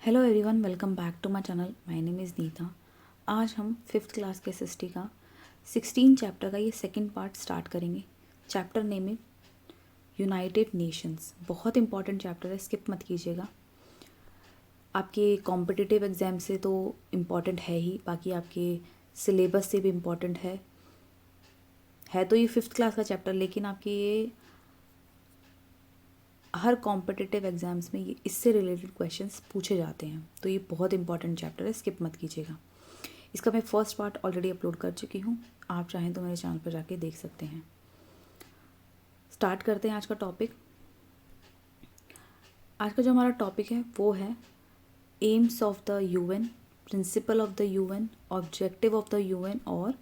Hello everyone, welcome back to my channel. My name is Nita. आज हम fifth class के SST का 16 chapter का ये सेकंड पार्ट स्टार्ट करेंगे। चैप्टर नेम है यूनाइटेड नेशंस। बहुत इंपॉर्टेंट चैप्टर है, स्किप मत कीजिएगा। आपके कॉम्पिटिटिव एग्ज़ाम से तो इम्पॉर्टेंट है ही, बाकी आपके सिलेबस से भी इम्पॉर्टेंट है तो ये फिफ्थ क्लास का चैप्टर, लेकिन आपके ये हर कॉम्पिटिटिव एग्ज़ाम्स में ये इससे रिलेटेड क्वेश्चंस पूछे जाते हैं, तो ये बहुत इंपॉर्टेंट चैप्टर है, स्किप मत कीजिएगा। इसका मैं फर्स्ट पार्ट ऑलरेडी अपलोड कर चुकी हूँ, आप चाहें तो मेरे चैनल पर जाके देख सकते हैं। स्टार्ट करते हैं आज का टॉपिक। आज का जो हमारा टॉपिक है वो है AIIMS of the UN, principle of the UN, objective of the UN और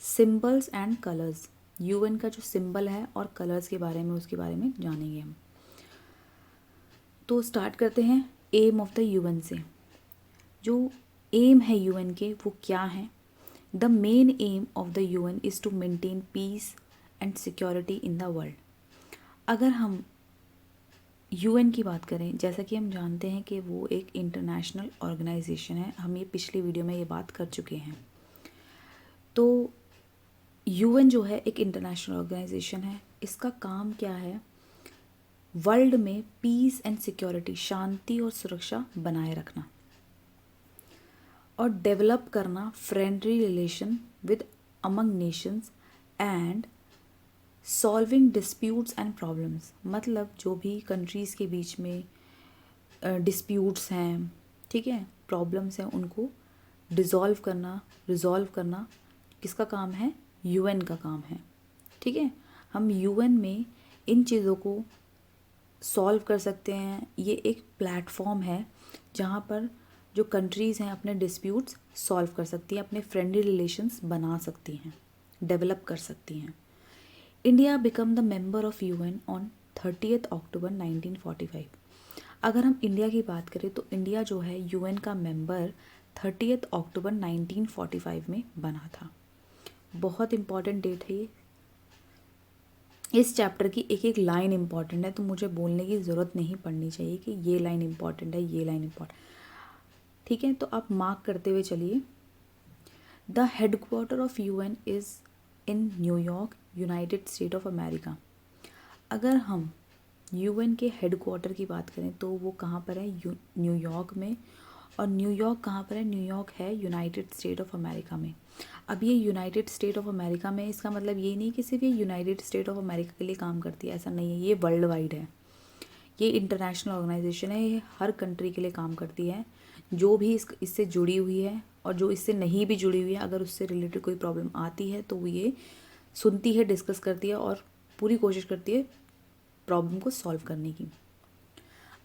सिंबल्स एंड कलर्स। यूएन का जो सिंबल है और कलर्स के बारे में, उसके बारे में जानेंगे हम। तो स्टार्ट करते हैं एम ऑफ द यूएन से। जो एम है यूएन के वो क्या है? The main aim of the UN is to maintain peace and security in the world. अगर हम यूएन की बात करें, जैसा कि हम जानते हैं कि वो एक इंटरनेशनल ऑर्गेनाइजेशन है, हम ये पिछली वीडियो में ये बात कर चुके हैं। तो यूएन जो है एक इंटरनेशनल ऑर्गेनाइजेशन है। इसका काम क्या है? वर्ल्ड में पीस एंड सिक्योरिटी, शांति और सुरक्षा बनाए रखना और डेवलप करना friendly relation with among Nations and solving disputes and problems. मतलब जो भी कंट्रीज़ के बीच में डिस्प्यूट्स हैं, ठीक है, प्रॉब्लम्स हैं, उनको रिजॉल्व करना किसका काम है? यूएन का काम है। ठीक है, हम यूएन में इन चीज़ों को सॉल्व कर सकते हैं। ये एक प्लेटफॉर्म है जहाँ पर जो कंट्रीज़ हैं अपने डिस्प्यूट्स सॉल्व कर सकती हैं, अपने फ्रेंडली रिलेशंस बना सकती हैं, डेवलप कर सकती हैं। India become the member of UN on 30 अक्टूबर 1945। अगर हम इंडिया की बात करें तो इंडिया जो है यूएन का मेंबर 30 अक्टूबर 1945 में बना था। बहुत इम्पॉर्टेंट डेट है ये। इस चैप्टर की एक एक लाइन इम्पॉर्टेंट है, तो मुझे बोलने की ज़रूरत नहीं पड़नी चाहिए कि ये लाइन इम्पॉर्टेंट है, ये लाइन इम्पॉर्टेंट। ठीक है, तो आप मार्क करते हुए चलिए। The headquarter of UN is in New York, United state of America. अगर हम यूएन के हेडक्वार्टर की बात करें तो वो कहाँ पर है? न्यूयॉर्क में। और न्यूयॉर्क कहाँ पर है? न्यूयॉर्क है यूनाइटेड स्टेट ऑफ अमेरिका में। अब ये यूनाइटेड स्टेट ऑफ अमेरिका में, इसका मतलब ये नहीं कि सिर्फ ये यूनाइटेड स्टेट ऑफ अमेरिका के लिए काम करती है, ऐसा नहीं है। ये वर्ल्ड वाइड है, ये इंटरनेशनल ऑर्गेनाइजेशन है, ये हर कंट्री के लिए काम करती है। जो भी इससे जुड़ी हुई है और जो इससे नहीं भी जुड़ी हुई है, अगर उससे रिलेटेड कोई प्रॉब्लम आती है तो वो ये सुनती है, डिस्कस करती है और पूरी कोशिश करती है प्रॉब्लम को सॉल्व करने की।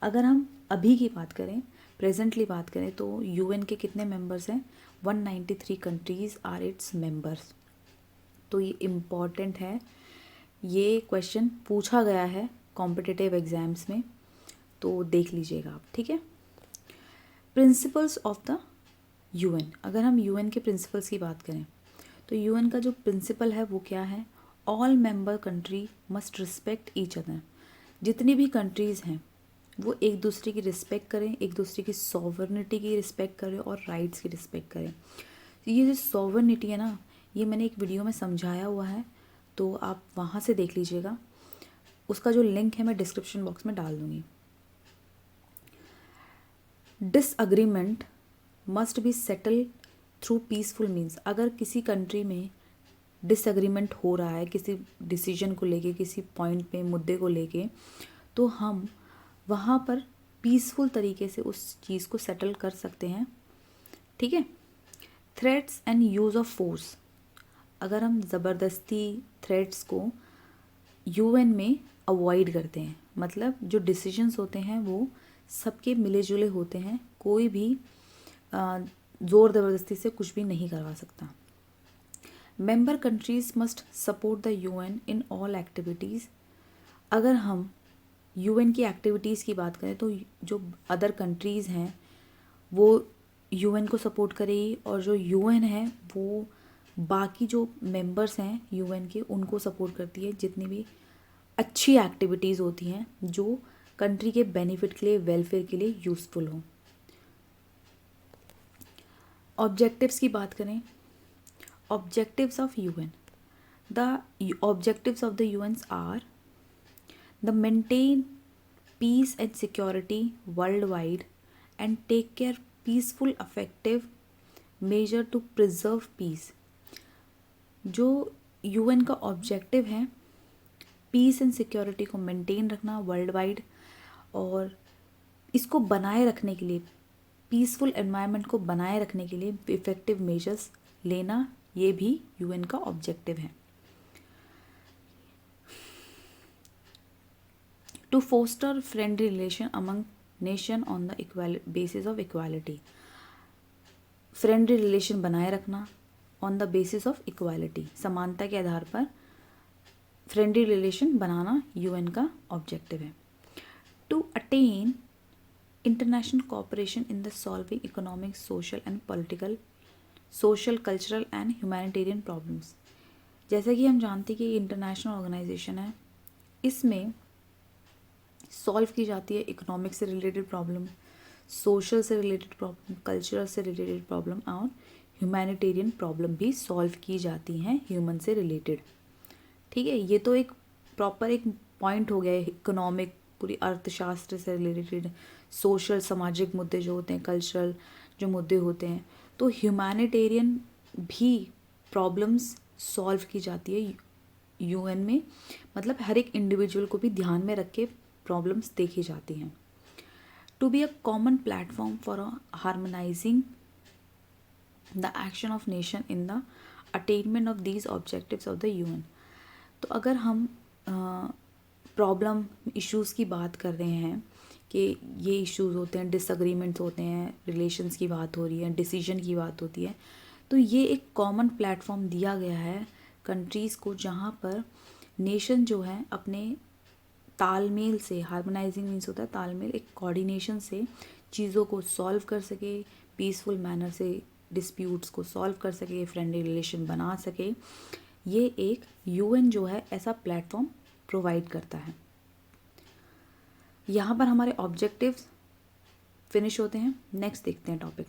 अगर हम अभी की बात करें, प्रेजेंटली बात करें, तो यूएन के कितने मेंबर्स हैं? 193 कंट्रीज़ आर इट्स मेंबर्स। तो ये इम्पॉर्टेंट है, ये क्वेश्चन पूछा गया है कॉम्पिटिटिव एग्ज़ाम्स में, तो देख लीजिएगा आप। ठीक है, प्रिंसिपल्स ऑफ द यूएन। अगर हम यूएन के प्रिंसिपल्स की बात करें तो यूएन का जो प्रिंसिपल है वो क्या है? All member country must respect each other. जितनी भी कंट्रीज़ हैं वो एक दूसरे की रिस्पेक्ट करें, एक दूसरे की सॉवर्निटी की रिस्पेक्ट करें और राइट्स की रिस्पेक्ट करें। ये जो सॉवर्निटी है ना, ये मैंने एक वीडियो में समझाया हुआ है, तो आप वहाँ से देख लीजिएगा। उसका जो लिंक है मैं डिस्क्रिप्शन बॉक्स में डाल दूँगी। Disagreement must be settle through peaceful means. अगर किसी कंट्री में डिसअग्रीमेंट हो रहा है किसी डिसीजन को लेके, किसी पॉइंट पे, मुद्दे को लेके, तो हम वहाँ पर पीसफुल तरीके से उस चीज़ को सेटल कर सकते हैं। ठीक है, threats and use of force. अगर हम ज़बरदस्ती थ्रेट्स को यूएन में अवॉइड करते हैं, मतलब जो डिसीजंस होते हैं वो सबके मिले जुले होते हैं, कोई भी ज़ोर ज़बरदस्ती से कुछ भी नहीं करवा सकता। Member countries must support the UN in all activities. अगर हम यूएन की एक्टिविटीज़ की बात करें तो जो अदर कंट्रीज़ हैं वो यूएन को सपोर्ट करेगी, और जो यूएन है वो बाकी जो मेंबर्स हैं यूएन के उनको सपोर्ट करती है। जितनी भी अच्छी एक्टिविटीज़ होती हैं जो कंट्री के बेनिफिट के लिए, वेलफेयर के लिए यूज़फुल हो। ऑब्जेक्टिव्स की बात करें, objectives of UN, the objectives of the UNs are the maintain peace and security worldwide and take care peaceful effective measure to preserve peace। जो यूएन का ऑब्जेक्टिव है पीस एंड सिक्योरिटी को maintain रखना world wide, और इसको बनाए रखने के लिए, पीसफुल एनवायरनमेंट को बनाए रखने के लिए इफ़ेक्टिव मेजर्स लेना, ये भी यूएन का ऑब्जेक्टिव है। To foster friendly relation among nation on the basis of equality, friendly relation बनाए रखना on the basis of equality, समानता के आधार पर फ्रेंडली रिलेशन बनाना यूएन का ऑब्जेक्टिव है। To attain international cooperation in the solving economic social and political social cultural and humanitarian problems. जैसा कि हम जानते हैं कि इंटरनेशनल ऑर्गेनाइजेशन है, इसमें सॉल्व की जाती है इकोनॉमिक से रिलेटेड प्रॉब्लम, सोशल से रिलेटेड प्रॉब्लम, कल्चरल से रिलेटेड प्रॉब्लम और ह्यूमैनिटेरियन प्रॉब्लम भी सॉल्व की जाती हैं ह्यूमन से रिलेटेड। ठीक है, ये तो एक प्रॉपर एक पॉइंट हो गया है, इकोनॉमिक पूरी अर्थशास्त्र से रिलेटेड, सोशल सामाजिक मुद्दे जो होते हैं, कल्चरल जो मुद्दे होते हैं, तो ह्यूमैनिटेरियन भी प्रॉब्लम्स सॉल्व की जाती है यूएन में, मतलब हर एक इंडिविजुअल को भी ध्यान में रख के प्रॉब्लम्स देखी जाती हैं। To be a common platform for harmonising the action of nation in the attainment of these objectives of the UN. तो अगर हम प्रॉब्लम इश्यूज़ की बात कर रहे हैं कि ये इश्यूज़ होते हैं, डिसएग्रीमेंट्स होते हैं, रिलेशंस की बात हो रही है, डिसीजन की बात होती है, तो ये एक कॉमन प्लेटफॉर्म दिया गया है कंट्रीज़ को, जहाँ पर नेशन जो है अपने तालमेल से, हार्मोनाइजिंग मीन्स होता है तालमेल, एक कोऑर्डिनेशन से चीज़ों को सॉल्व कर सके, पीसफुल मैनर से डिस्प्यूट्स को सॉल्व कर सके, फ्रेंडली रिलेशन बना सके। ये एक यूएन जो है ऐसा प्लेटफॉर्म प्रोवाइड करता है। यहाँ पर हमारे ऑब्जेक्टिव्स फिनिश होते हैं। नेक्स्ट देखते हैं टॉपिक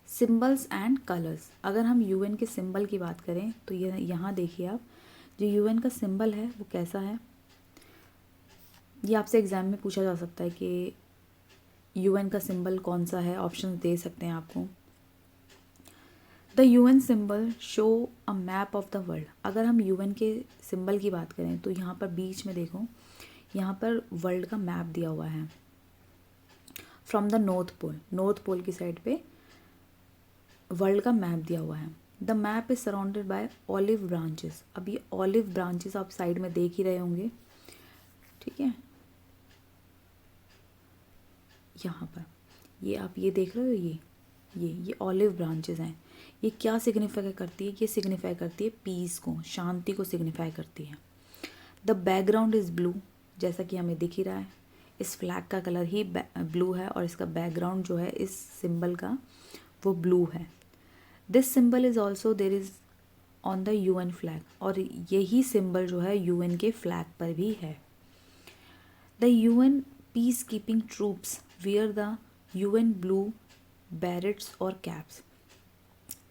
सिंबल्स एंड कलर्स। अगर हम यूएन के सिंबल की बात करें तो ये यहाँ देखिए आप, जो यूएन का सिंबल है वो कैसा है। ये आपसे एग्ज़ाम में पूछा जा सकता है कि यूएन का सिंबल कौन सा है, ऑप्शंस दे सकते हैं आपको। The UN symbol show a map of the world. अगर हम यूएन के सिंबल की बात करें तो यहाँ पर बीच में देखो, यहाँ पर वर्ल्ड का मैप दिया हुआ है। फ्रॉम द नॉर्थ पोल की साइड पे वर्ल्ड का मैप दिया हुआ है। The map is surrounded by olive branches. अब ये ऑलिव ब्रांचेस आप साइड में देख ही रहे होंगे, ठीक है। यहाँ पर ये आप ये देख रहे हो, ये ऑलिव ब्रांचेस हैं। ये क्या सिग्निफाई करती है? ये सिग्निफाई करती है पीस को, शांति को सिग्निफाई करती है। द बैकग्राउंड इज़ ब्लू, जैसा कि हमें दिख ही रहा है, इस फ्लैग का कलर ही ब्लू है और इसका बैकग्राउंड जो है इस सिंबल का वो ब्लू है। This symbol is also there is on the UN flag, और यही सिंबल जो है यूएन के फ्लैग पर भी है। The UN peace keeping troops wear the UN blue berets और कैप्स।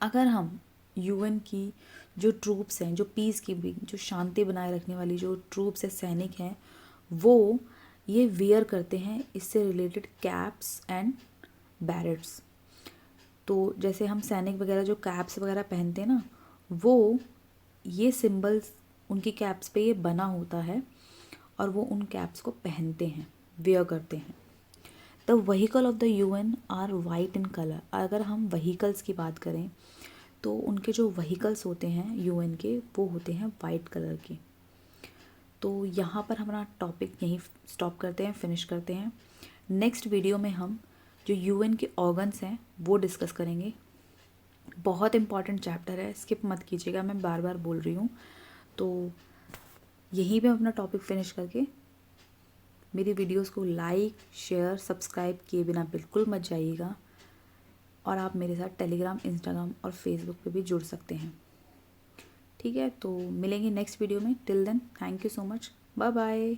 अगर हम यूएन की जो ट्रूप्स हैं, जो पीस कीपिंग, जो शांति बनाए रखने वाली जो ट्रूप्स है, सैनिक हैं, वो ये वियर करते हैं इससे रिलेटेड कैप्स एंड बैरेट्स। तो जैसे हम सैनिक वगैरह जो कैप्स वगैरह पहनते हैं ना, वो ये सिंबल्स उनकी कैप्स पे ये बना होता है और वो उन कैप्स को पहनते हैं, वियर करते हैं। The vehicle of the UN are white in colour. अगर हम व्हीकल्स की बात करें तो उनके जो व्हीकल्स होते हैं यूएन के, वो होते हैं वाइट कलर के। तो यहाँ पर हमारा टॉपिक यहीं स्टॉप करते हैं, फिनिश करते हैं। नेक्स्ट वीडियो में हम जो यूएन के ऑर्गन्स हैं वो डिस्कस करेंगे। बहुत इंपॉर्टेंट चैप्टर है, स्किप मत कीजिएगा, मैं बार बार बोल रही हूँ। तो यहीं पे अपना टॉपिक फिनिश करके मेरी वीडियोस को लाइक, शेयर, सब्सक्राइब किए बिना बिल्कुल मत जाइएगा, और आप मेरे साथ टेलीग्राम, इंस्टाग्राम और फेसबुक पे भी जुड़ सकते हैं। ठीक है, तो मिलेंगे नेक्स्ट वीडियो में। Till then, thank you so much, bye bye.